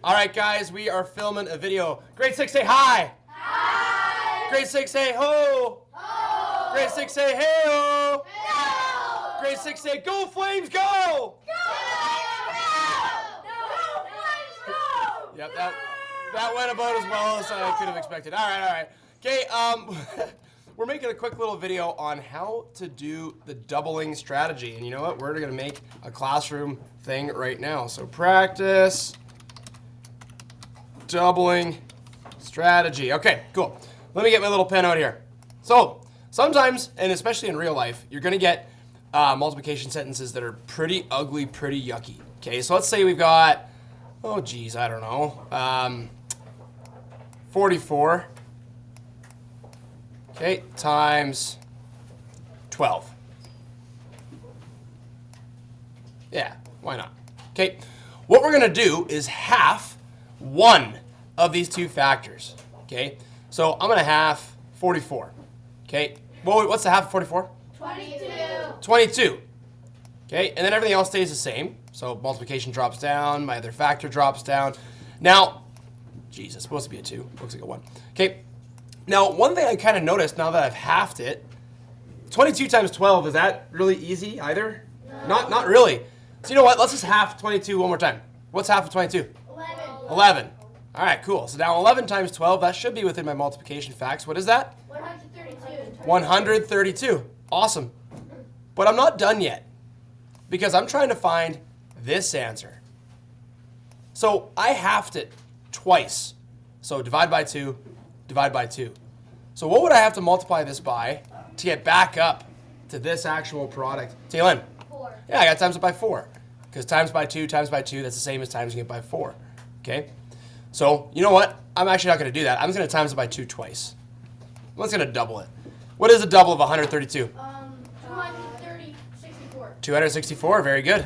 All right, guys, we are filming a video. Grade 6, say hi. Hi. Grade 6, say ho. Ho. Grade 6, say hey-o. Hey-o. Grade 6, say go Flames, go. Go Flames, go. Go Flames, go. Yep, that went about as well as I could have expected. All right. Okay, we're making a quick little video on how to do the doubling strategy. And you know what? We're going to make a classroom thing right now. So practice doubling strategy. Okay, cool. Let me get my little pen out here. So sometimes, and especially in real life, you're going to get multiplication sentences that are pretty ugly, pretty yucky. Okay, so let's say we've got, oh geez, I don't know, 44. Okay, times 12. Yeah, why not? Okay, what we're going to do is half one of these two factors. Okay, so I'm going to half 44. Okay, well, what's the half of 44? 22. 22. Okay, and then everything else stays the same. So multiplication drops down, my other factor drops down. Now, geez, it's supposed to be a 2. Looks like a 1. Okay. Now, one thing I kind of noticed now that I've halved it, 22 times 12, is that really easy either? No. Not really. So you know what? Let's just half 22 one more time. What's half of 22? 11. 11. All right, cool. So now 11 times 12, that should be within my multiplication facts. What is that? 132. 132. Awesome. But I'm not done yet because I'm trying to find this answer. So I halved it twice. So divide by 2. Divide by 2. So what would I have to multiply this by to get back up to this actual product? Taylin? 4. Yeah, I got to times it by 4. Because times by 2, that's the same as timesing it by 4. Okay? So, you know what? I'm actually not going to do that. I'm just going to times it by 2 twice. I'm just going to double it. What is a double of 132? 264. 264, very good.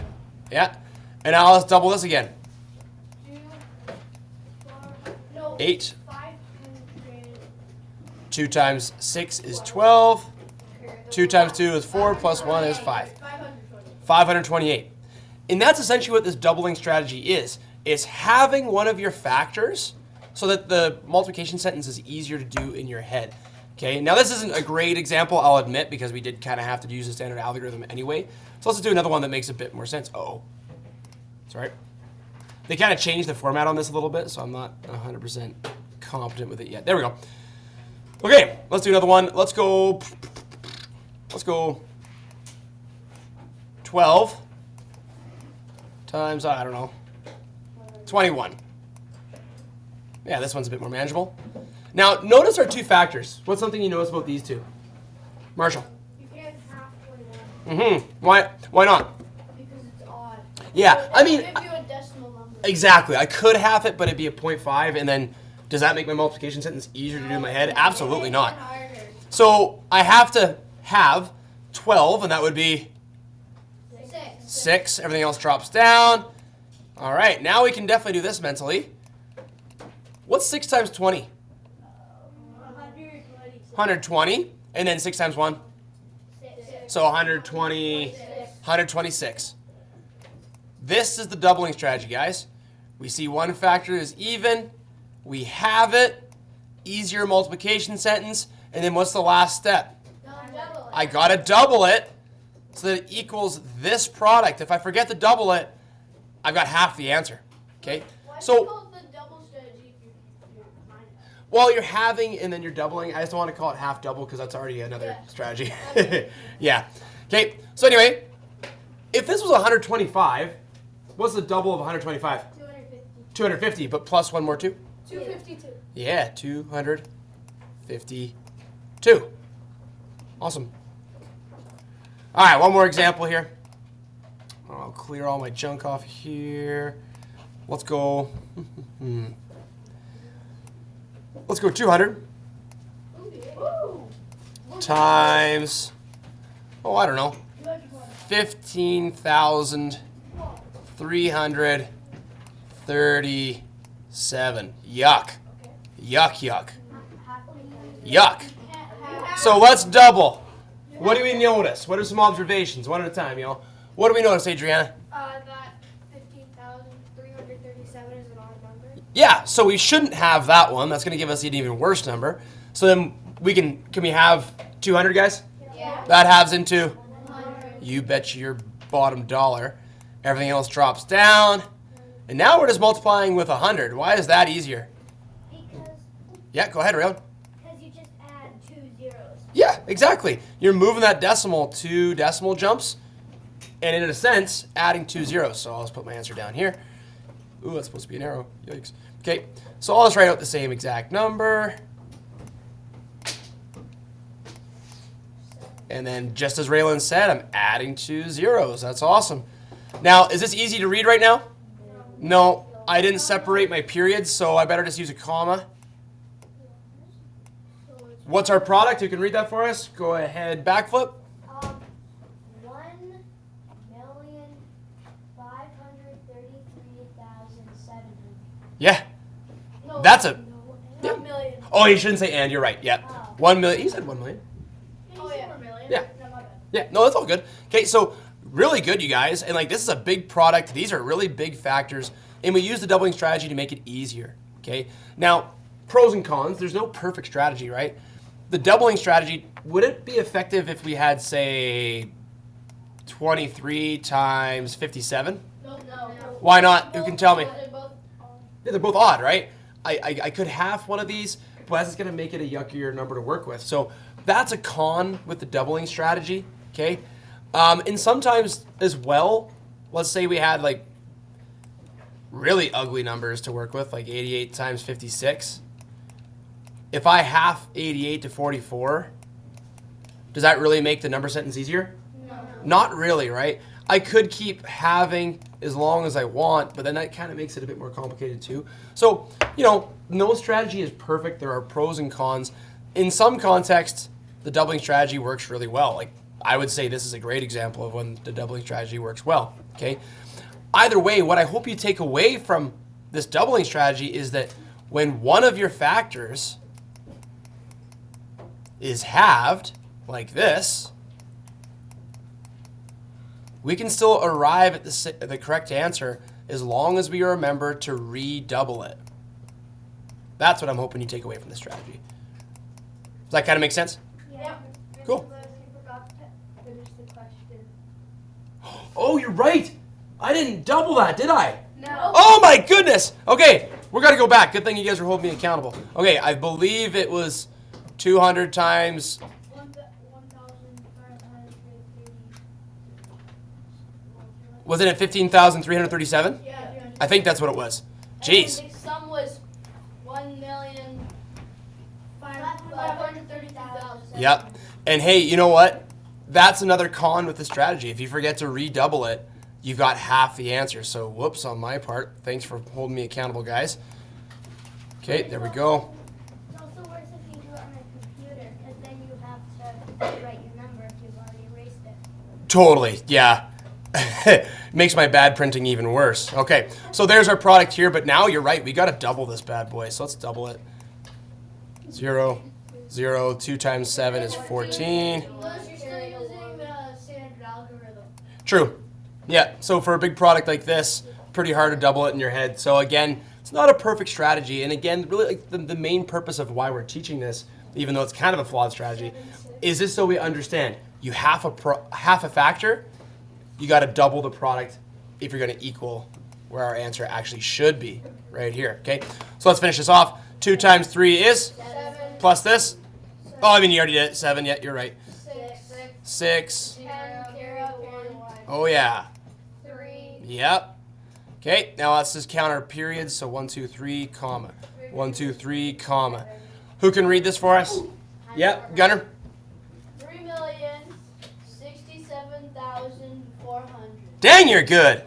Yeah. And now let's double this again. 8. 2 times 6 is 12. 2 times 2 is 4, plus 1 is 5. 528. And that's essentially what this doubling strategy is. It's having one of your factors so that the multiplication sentence is easier to do in your head. Okay, now this isn't a great example, I'll admit, because we did kind of have to use the standard algorithm anyway. So let's do another one that makes a bit more sense. Oh, sorry. They kind of changed the format on this a little bit, so I'm not 100% competent with it yet. There we go. Okay, let's do another one. Let's go 12 times, I don't know, 21. Yeah, this one's a bit more manageable. Now, notice our two factors. What's something you notice about these two? Marshall? You can't half 21. Why not? Because it's odd. Yeah, I mean, Give you a decimal number. exactly. I could half it, but it'd be a 0.5, and then does that make my multiplication sentence easier to do in my head? Absolutely not. So I have to have 12, and that would be 6. Everything else drops down. All right, now we can definitely do this mentally. What's 6 times 20? 120. And then 6 times 1? So 126. This is the doubling strategy, guys. We see one factor is even. We have it. Easier multiplication sentence. And then what's the last step? I got to double it so that it equals this product. If I forget to double it, I've got half the answer. Okay? So, well, you're halving and then you're doubling. I just don't want to call it half double because that's already another strategy. Yeah. Okay. So anyway, if this was 125, what's the double of 125? 250, but plus one more 2? 252. Yeah, 252. Awesome. All right, one more example here. I'll clear all my junk off here. Let's go. Let's go 200 times, I don't know, 15,337. Yuck. Yuck. So let's double. What do we notice? What are some observations? One at a time, What do we notice, Adriana? That 15,337 is an odd Yeah, so we shouldn't have that one. That's going to give us an even worse number. So then can we have 200, guys? Yeah. That halves into, you bet your bottom dollar. Everything else drops down. And now we're just multiplying with 100. Why is that easier? Because Yeah, go ahead, Rayon. you just add 2 zeros. Yeah, exactly. You're moving that decimal 2 decimal jumps, and in a sense, adding 2 zeros. So I'll just put my answer down here. Ooh, that's supposed to be an arrow. Yikes. Okay, so I'll just write out the same exact number. And then, just as Raylan said, I'm adding 2 zeros. That's awesome. Now, is this easy to read right now? No, I didn't separate my periods, so I better just use a comma. What's our product? Who can read that for us? Go ahead, backflip. 1,533,700. Yeah, No, that's a. Yeah. 1 million. Oh, you shouldn't say and. You're right. Yeah, Oh. 1 million. He said 1 million. Oh, yeah. 1 million. Yeah. No, my bad. Yeah, no, that's all good. Okay, so really good, you guys. And like, this is a big product. These are really big factors. And we use the doubling strategy to make it easier. Okay, now pros and cons. There's no perfect strategy, right? The doubling strategy, would it be effective if we had, say, 23 times 57? No. Why not? Who can tell me? They're both Yeah, they're both odd, right? I could half one of these, but that's going to make it a yuckier number to work with. So that's a con with the doubling strategy, okay? And sometimes as well, let's say we had like really ugly numbers to work with, like 88 times 56. If I half 88 to 44, does that really make the number sentence easier? No. Not really, right? I could keep having as long as I want, but then that kind of makes it a bit more complicated too. So, no strategy is perfect. There are pros and cons. In some contexts, the doubling strategy works really well. Like, I would say this is a great example of when the doubling strategy works well, okay? Either way, what I hope you take away from this doubling strategy is that when one of your factors is halved, like this, we can still arrive at the correct answer as long as we remember to redouble it. That's what I'm hoping you take away from this strategy. Does that kind of make sense? Yep. Cool. You forgot to finish the question. Oh, you're right. I didn't double that, did I? No. Oh my goodness. Okay, we're gonna go back. Good thing you guys are holding me accountable. Okay, I believe it was 200 times. 1,530. Was it at 15,337? Yeah. I think that's what it was. Jeez. And the sum was 1,532,000. Yep. And hey, you know what? That's another con with the strategy. If you forget to redouble it, you've got half the answer. So whoops on my part. Thanks for holding me accountable, guys. Okay, there we go. It's also worse if you do it on a computer, because then you have to write your number if you've already erased it. Totally, yeah. Makes my bad printing even worse. Okay, so there's our product here, but now you're right. We got to double this bad boy. So let's double it. 0, 0, 2 times 7 is 14. Unless you're still using the standard algorithm. True. Yeah, so for a big product like this, pretty hard to double it in your head. So again, it's not a perfect strategy. And again, really like the main purpose of why we're teaching this, even though it's kind of a flawed strategy, is this so we understand you half a factor, you got to double the product if you're going to equal where our answer actually should be right here. Okay, so let's finish this off. 2 times 3 is 7. plus this. Oh, I mean you already did it. 7. Yeah, you're right. 6. 10, carry 1. Oh yeah. 3. Yep. Okay, now let's just count our periods. So 1, 2, 3, comma. 1, 2, 3, comma. Who can read this for us? Yep, Gunner. 3,067,400. Dang, you're good.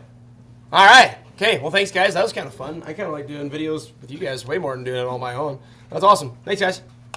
All right. Okay, well, thanks, guys. That was kind of fun. I kind of like doing videos with you guys way more than doing it on my own. That's awesome. Thanks, guys.